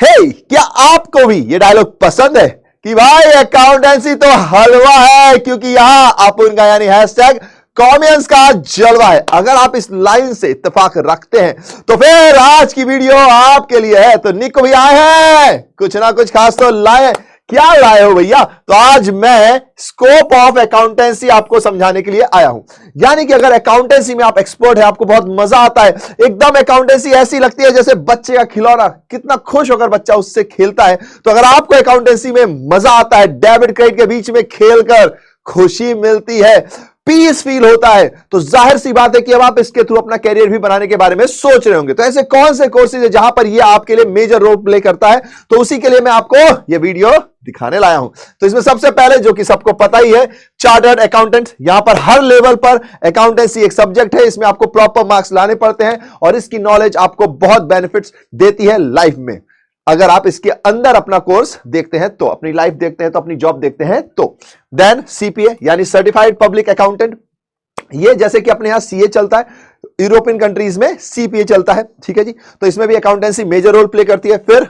हे, क्या आपको भी ये डायलॉग पसंद है कि भाई अकाउंटेंसी तो हलवा है, क्योंकि यहां अपुन का यानी हैशटैग कॉमियंस का जलवा है। अगर आप इस लाइन से इत्तेफाक रखते हैं तो फिर आज की वीडियो आपके लिए है। तो निको भी आए हैं, कुछ ना कुछ खास तो लाए। क्या लाए हो भैया? तो आज मैं स्कोप ऑफ अकाउंटेंसी आपको समझाने के लिए आया हूं। यानी कि अगर अकाउंटेंसी में आप एक्सपर्ट है, आपको बहुत मजा आता है, एकदम अकाउंटेंसी ऐसी लगती है जैसे बच्चे का खिलौना, कितना खुश होकर बच्चा उससे खेलता है। तो अगर आपको अकाउंटेंसी में मजा आता है, डेबिट क्रेडिट के बीच में खेलकर खुशी मिलती है, पीस फील होता है, तो जाहिर सी बात है कि अब आप इसके थ्रू अपना कैरियर भी बनाने के बारे में सोच रहे होंगे। तो ऐसे कौन से कोर्सेज है जहां पर ये आपके लिए मेजर रोल प्ले करता है, तो उसी के लिए मैं आपको ये वीडियो दिखाने लाया हूं। तो इसमें सबसे पहले, जो कि सबको पता ही है, चार्टर्ड अकाउंटेंट। यहां पर हर लेवल पर अकाउंटेंसी एक सब्जेक्ट है, इसमें आपको प्रॉपर मार्क्स लाने पड़ते हैं और इसकी नॉलेज आपको बहुत बेनिफिट्स देती है लाइफ में। अगर आप इसके अंदर अपना कोर्स देखते हैं तो, अपनी लाइफ देखते हैं तो, अपनी जॉब देखते हैं तो। देन सीपीए यानी सर्टिफाइड पब्लिक अकाउंटेंट। ये जैसे कि अपने यहां सीए चलता है, यूरोपियन कंट्रीज में सीपीए चलता है, ठीक है जी। तो इसमें भी अकाउंटेंसी मेजर रोल प्ले करती है। फिर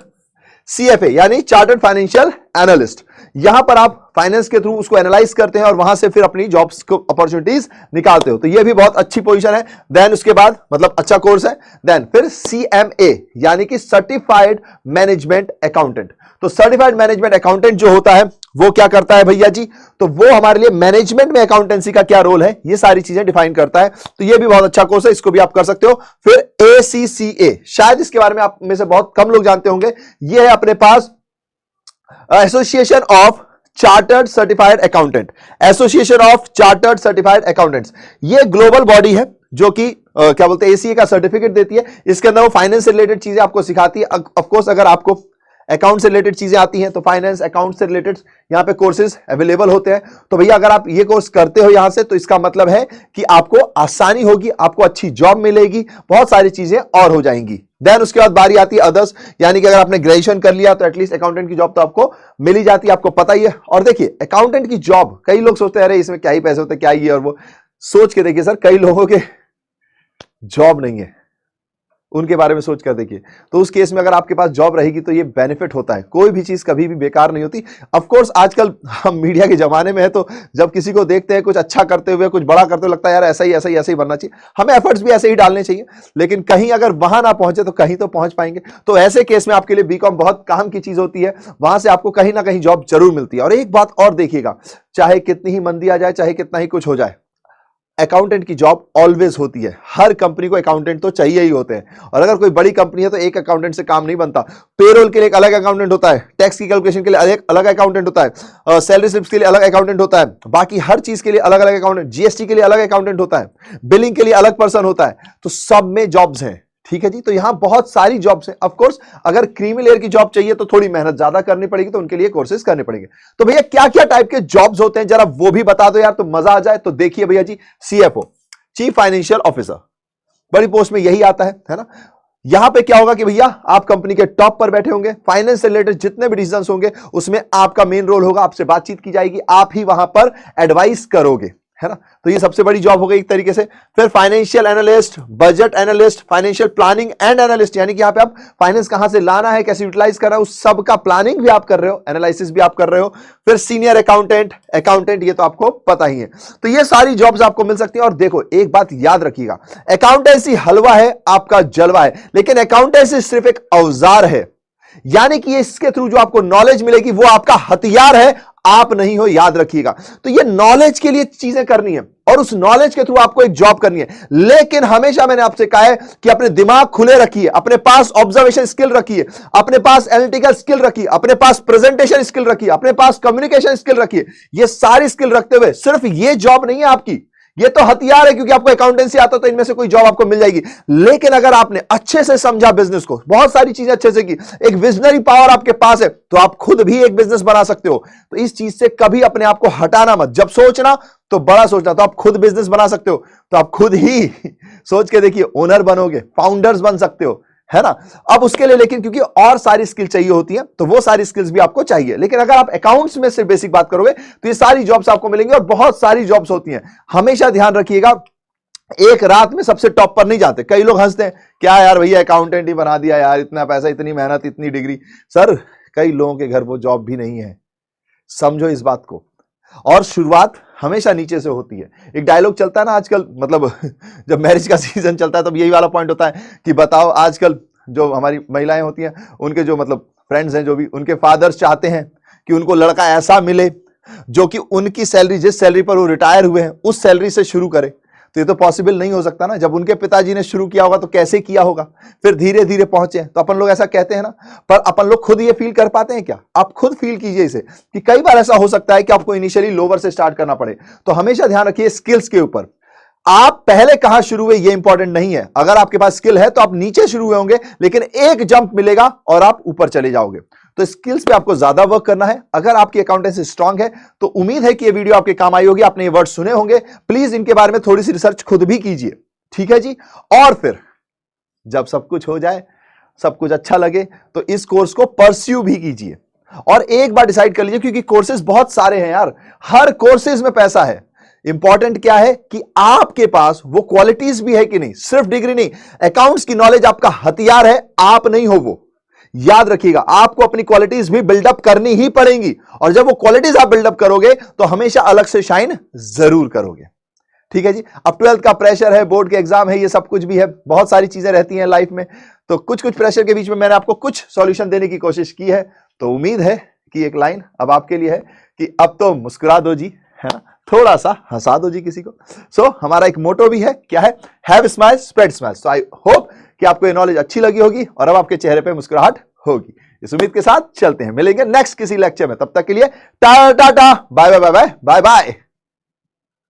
सीएफए यानी चार्टर्ड फाइनेंशियल एनालिस्ट। यहां पर आप फाइनेंस के थ्रू उसको एनालाइज करते हैं और वहां से फिर अपनी जॉब्स को अपॉर्चुनिटीज निकालते हो। तो ये भी बहुत अच्छी पोजीशन है। देन उसके बाद, मतलब अच्छा कोर्स है। देन फिर सीएमए यानी कि सर्टिफाइड मैनेजमेंट अकाउंटेंट। तो सर्टिफाइड मैनेजमेंट अकाउंटेंट जो होता है वो क्या करता है भैया जी? तो वो हमारे लिए मैनेजमेंट में अकाउंटेंसी का क्या रोल है, ये सारी चीजें डिफाइन करता है। तो ये भी बहुत अच्छा कोर्स है, इसको भी आप कर सकते हो। फिर एसीसीए, शायद इसके बारे में आप में से बहुत कम लोग जानते होंगे। ये है अपने पास association of chartered certified accountant. Association of chartered certified accountants, ये ग्लोबल बॉडी है जो कि क्या बोलते हैं, एसीए का सर्टिफिकेट देती है। इसके अंदर वो फाइनेंस से रिलेटेड चीजें आपको सिखाती है। ऑफ कोर्स अगर आपको अकाउंट से रिलेटेड चीजें आती हैं तो फाइनेंस, अकाउंट से रिलेटेड यहां पे कोर्सेज अवेलेबल होते हैं। तो भैया अगर आप ये कोर्स करते हो यहां से, तो इसका मतलब है कि आपको आसानी होगी, आपको अच्छी जॉब मिलेगी, बहुत सारी चीजें और हो जाएंगी। देन उसके बाद बारी आती है अदर्स, यानी कि अगर आपने ग्रेजुएशन कर लिया तो एटलीस्ट अकाउंटेंट की जॉब तो आपको मिल ही जाती है, आपको पता ही है। और देखिए अकाउंटेंट की जॉब, कई लोग सोचते हैं अरे इसमें क्या ही पैसे होते हैं, क्या ही है, और वो सोच के देखिए सर, कई लोगों के जॉब नहीं है, उनके बारे में सोच कर देखिए। तो उस केस में अगर आपके पास जॉब रहेगी तो ये बेनिफिट होता है। कोई भी चीज कभी भी बेकार नहीं होती। ऑफ कोर्स आजकल हम मीडिया के जमाने में है, तो जब किसी को देखते हैं कुछ अच्छा करते हुए, कुछ बड़ा करते हुए, लगता है यार ऐसा ही ऐसा ही ऐसा ही बनना चाहिए, हमें एफर्ट्स भी ऐसे ही डालने चाहिए। लेकिन कहीं अगर वहां ना पहुंचे तो कहीं तो पहुंच पाएंगे। तो ऐसे केस में आपके लिए बीकॉम बहुत काम की चीज होती है, वहां से आपको कहीं ना कहीं जॉब जरूर मिलती है। और एक बात और देखिएगा, चाहे कितनी ही मंदी आ जाए, चाहे कितना ही कुछ हो जाए, अकाउंटेंट की जॉब ऑलवेज होती है। हर कंपनी को अकाउंटेंट तो चाहिए ही होते हैं। और अगर कोई बड़ी कंपनी है तो एक अकाउंटेंट से काम नहीं बनता। पेरोल के लिए एक अलग अकाउंटेंट होता है, टैक्स की कैलकुलेशन के लिए अलग अकाउंटेंट होता है, सैलरी स्लिप्स के लिए अलग अकाउंटेंट होता है, बाकी हर चीज के लिए अलग अलग अकाउंटेंट, जीएसटी के लिए अलग अकाउंटेंट होता है, बिलिंग के लिए अलग पर्सन होता है। तो सब में जॉब्स हैं, ठीक है जी। तो यहां बहुत सारी जॉब्स हैं। ऑफ कोर्स अगर क्रीमी लेयर की जॉब चाहिए तो थोड़ी मेहनत ज्यादा करनी पड़ेगी, तो उनके लिए कोर्सेज करने पड़ेंगे। तो भैया क्या क्या टाइप के जॉब्स होते हैं जरा वो भी बता दो यार, तो मजा आ जाए। तो देखिए भैया जी, सीएफओ, चीफ फाइनेंशियल ऑफिसर, बड़ी पोस्ट में यही आता है ना। यहां पे क्या होगा कि भैया आप कंपनी के टॉप पर बैठे होंगे, फाइनेंस से रिलेटेड जितने भी डिसीजंस होंगे उसमें आपका मेन रोल होगा, आपसे बातचीत की जाएगी, आप ही वहां पर एडवाइस करोगे, है ना। तो ये सबसे बड़ी जॉब हो गई एक तरीके से। फिर financial analyst, budget analyst, financial planning and analyst, यानी कि यहां पे आप फाइनेंस कहां से लाना है, कैसे यूटिलाइज करना है, उस सब का प्लानिंग भी आप कर रहे हो, एनालिसिस भी आप कर रहे हो। फिर सीनियर अकाउंटेंट, ये तो आपको पता ही है। तो ये सारी जॉब्स आपको मिल सकती है। और देखो एक बात याद रखिएगा, अकाउंटेंसी हलवा है, आपका जलवा है, लेकिन अकाउंटेंसी सिर्फ एक औजार है। यानी कि इसके थ्रू जो आपको नॉलेज मिलेगी वो आपका हथियार है, आप नहीं हो, याद रखिएगा। तो ये नॉलेज के लिए चीजें करनी है और उस नॉलेज के थ्रू आपको एक जॉब करनी है। लेकिन हमेशा मैंने आपसे कहा है कि अपने दिमाग खुले रखिए, अपने पास ऑब्जर्वेशन स्किल रखिए, अपने पास एनालिटिकल स्किल रखिए, अपने पास प्रेजेंटेशन स्किल रखिए, अपने पास कम्युनिकेशन स्किल रखिए। ये सारी स्किल रखते हुए सिर्फ ये जॉब नहीं है आपकी, ये तो हथियार है, क्योंकि आपको अकाउंटेंसी आता तो इनमें से कोई जॉब आपको मिल जाएगी। लेकिन अगर आपने अच्छे से समझा बिजनेस को, बहुत सारी चीजें अच्छे से की, एक विजनरी पावर आपके पास है, तो आप खुद भी एक बिजनेस बना सकते हो। तो इस चीज से कभी अपने आप को हटाना मत। जब सोचना तो बड़ा सोचना, तो आप खुद बिजनेस बना सकते हो, तो आप खुद ही सोच के देखिए ओनर बनोगे, फाउंडर्स बन सकते हो, है ना। अब उसके लिए लेकिन क्योंकि और सारी स्किल चाहिए होती है, तो वो सारी स्किल्स भी आपको चाहिए। लेकिन अगर आप अकाउंट्स में से बेसिक बात करोगे तो ये सारी जॉब्स आपको मिलेंगी और बहुत सारी जॉब्स होती हैं। हमेशा ध्यान रखिएगा, एक रात में सबसे टॉप पर नहीं जाते। कई लोग हंसते हैं, क्या यार भैया अकाउंटेंट ही बना दिया यार, इतना पैसा, इतनी मेहनत, इतनी डिग्री। सर कई लोगों के घर वो जॉब भी नहीं है, समझो इस बात को। और शुरुआत हमेशा नीचे से होती है। एक डायलॉग चलता है ना आजकल, मतलब जब मैरिज का सीजन चलता है तब यही वाला पॉइंट होता है कि बताओ आजकल जो हमारी महिलाएं होती हैं, उनके जो मतलब फ्रेंड्स हैं, जो भी उनके फादर्स चाहते हैं कि उनको लड़का ऐसा मिले जो कि उनकी सैलरी, जिस सैलरी पर वो रिटायर हुए हैं उस सैलरी से शुरू करे। तो ये तो पॉसिबल नहीं हो सकता ना। जब उनके पिताजी ने शुरू किया होगा तो कैसे किया होगा, फिर धीरे धीरे पहुंचे। तो अपन लोग ऐसा कहते हैं ना, पर अपन लोग खुद ये फील कर पाते हैं क्या? आप खुद फील कीजिए इसे, कि कई बार ऐसा हो सकता है कि आपको इनिशियली लोअर से स्टार्ट करना पड़े। तो हमेशा ध्यान रखिए स्किल्स के ऊपर, आप पहले कहां शुरू हुए ये इंपॉर्टेंट नहीं है। अगर आपके पास स्किल है तो आप नीचे शुरू हुए होंगे, लेकिन एक जंप मिलेगा और आप ऊपर चले जाओगे। तो स्किल्स पे आपको ज्यादा वर्क करना है। अगर आपकी अकाउंटेंसी स्ट्रांग है तो उम्मीद है कि ये वीडियो आपके काम आई होगी, आपने ये वर्ड सुने होंगे। प्लीज इनके बारे में थोड़ी सी रिसर्च खुद भी कीजिए, ठीक है जी। और फिर जब सब कुछ हो जाए, सब कुछ अच्छा लगे, तो इस कोर्स को परस्यू भी कीजिए। और एक बार डिसाइड कर लीजिए, क्योंकि कोर्सेज बहुत सारे हैं यार, हर कोर्सेज में पैसा है। इंपॉर्टेंट क्या है कि आपके पास वो क्वालिटीज भी है कि नहीं, सिर्फ डिग्री नहीं। अकाउंट्स की नॉलेज आपका हथियार है, आप नहीं हो वो, याद रखिएगा। आपको अपनी क्वालिटीज भी बिल्डअप करनी ही पड़ेंगी, और जब वो क्वालिटीज आप बिल्डअप करोगे तो हमेशा अलग से शाइन जरूर करोगे, ठीक है जी। अब 12th का प्रेशर है, बोर्ड के एग्जाम है, ये सब कुछ भी है, बहुत सारी चीजें रहती हैं लाइफ में। तो कुछ कुछ प्रेशर के बीच में मैंने आपको कुछ सॉल्यूशन देने की कोशिश की है। तो उम्मीद है कि एक लाइन अब आपके लिए है कि अब तो मुस्कुरा दो जी, है ना, थोड़ा सा हंसा दो जी किसी को। सो हमारा एक मोटो भी है, क्या है? Have smile spread smile. So I hope कि आपको ये नॉलेज अच्छी लगी होगी और अब आपके चेहरे पे मुस्कुराहट होगी। इस उम्मीद के साथ चलते हैं, मिलेंगे नेक्स्ट किसी लेक्चर में। तब तक के लिए tata, bye bye bye bye bye bye.